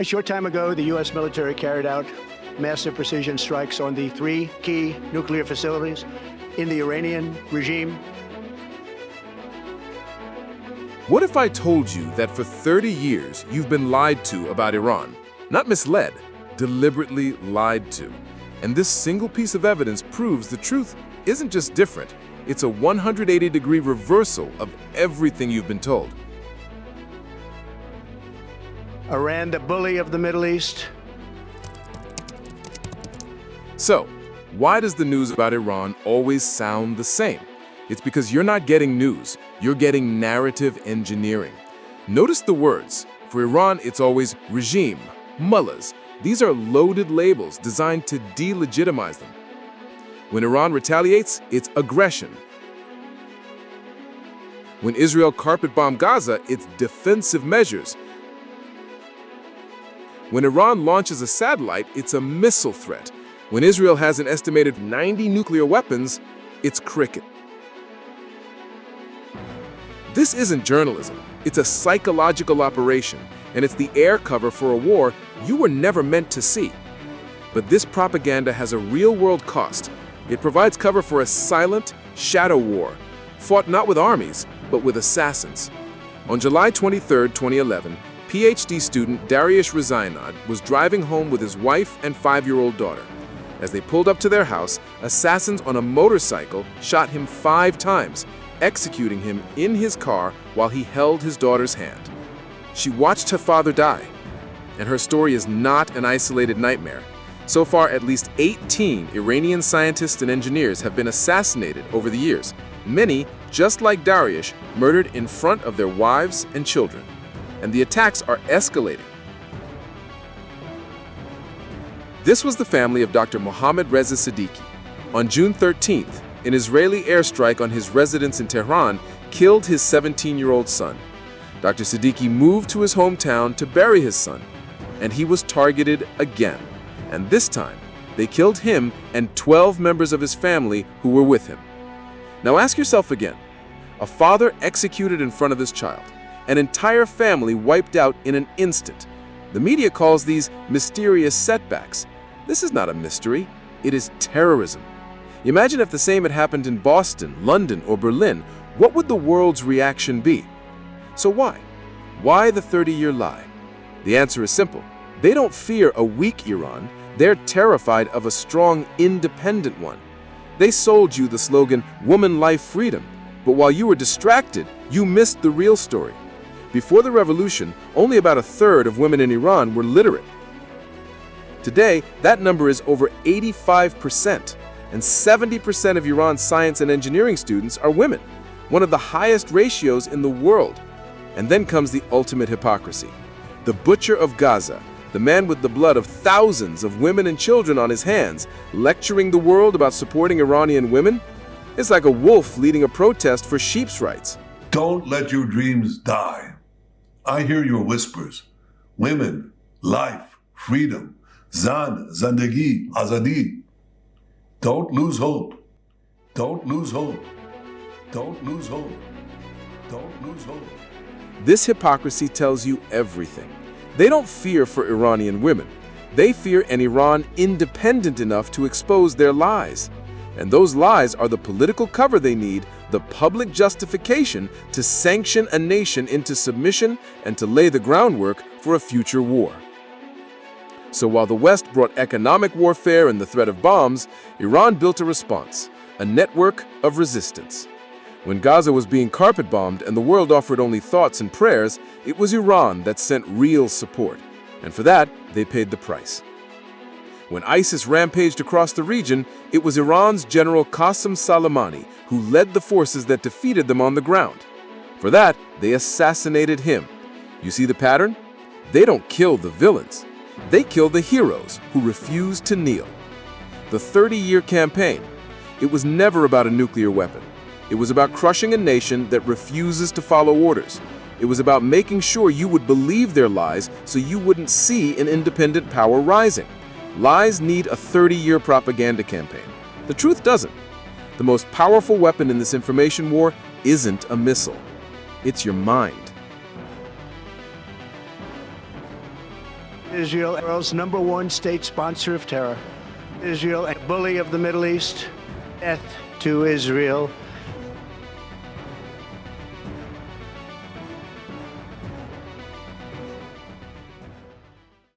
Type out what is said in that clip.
A short time ago, the U.S. military carried out massive precision strikes on the 3 key nuclear facilities in the Iranian regime. What if I told you that for 30 years you've been lied to about Iran? Not misled, deliberately lied to. And this single piece of evidence proves the truth isn't just different, it's a 180-degree reversal of everything you've been told. Iran, the bully of the Middle East. So, why does the news about Iran always sound the same? It's because you're not getting news, you're getting narrative engineering. Notice the words. For Iran, it's always regime, mullahs. These are loaded labels designed to delegitimize them. When Iran retaliates, it's aggression. When Israel carpet-bombed Gaza, it's defensive measures. When Iran launches a satellite, it's a missile threat. When Israel has an estimated 90 nuclear weapons, it's cricket. This isn't journalism. It's a psychological operation, and it's the air cover for a war you were never meant to see. But this propaganda has a real-world cost. It provides cover for a silent, shadow war, fought not with armies, but with assassins. On July 23, 2011, PhD student Dariush Rezaeinejad was driving home with his wife and 5-year-old daughter. As they pulled up to their house, assassins on a motorcycle shot him 5 times, executing him in his car while he held his daughter's hand. She watched her father die, and her story is not an isolated nightmare. So far, at least 18 Iranian scientists and engineers have been assassinated over the years, many, just like Dariush, murdered in front of their wives and children. And the attacks are escalating. This was the family of Dr. Mohammad Reza Siddiqui. On June 13th, an Israeli airstrike on his residence in Tehran killed his 17-year-old son. Dr. Siddiqui moved to his hometown to bury his son, and he was targeted again. And this time, they killed him and 12 members of his family who were with him. Now ask yourself again, a father executed in front of his child, an entire family wiped out in an instant. The media calls these mysterious setbacks. This is not a mystery, it is terrorism. Imagine if the same had happened in Boston, London, or Berlin. What would the world's reaction be? So why? Why the 30-year lie? The answer is simple. They don't fear a weak Iran. They're terrified of a strong, independent one. They sold you the slogan, "Woman, Life, Freedom," but while you were distracted, you missed the real story. Before the revolution, only about a third of women in Iran were literate. Today, that number is over 85%, and 70% of Iran's science and engineering students are women, one of the highest ratios in the world. And then comes the ultimate hypocrisy. The butcher of Gaza, the man with the blood of thousands of women and children on his hands, lecturing the world about supporting Iranian women? It's like a wolf leading a protest for sheep's rights. Don't let your dreams die. I hear your whispers. Women, life, freedom, zan, zandagi, azadi. Don't lose hope. Don't lose hope. Don't lose hope. Don't lose hope. This hypocrisy tells you everything. They don't fear for Iranian women. They fear an Iran independent enough to expose their lies. And those lies are the political cover they need, the public justification to sanction a nation into submission and to lay the groundwork for a future war. So while the West brought economic warfare and the threat of bombs, Iran built a response, a network of resistance. When Gaza was being carpet-bombed and the world offered only thoughts and prayers, it was Iran that sent real support. And for that, they paid the price. When ISIS rampaged across the region, it was Iran's General Qasem Soleimani who led the forces that defeated them on the ground. For that, they assassinated him. You see the pattern? They don't kill the villains. They kill the heroes who refuse to kneel. The 30-year campaign, it was never about a nuclear weapon. It was about crushing a nation that refuses to follow orders. It was about making sure you would believe their lies so you wouldn't see an independent power rising. Lies need a 30-year propaganda campaign. The truth doesn't. The most powerful weapon in this information war isn't a missile. It's your mind. Israel, the world's #1 state sponsor of terror. Israel, a bully of the Middle East. Death to Israel.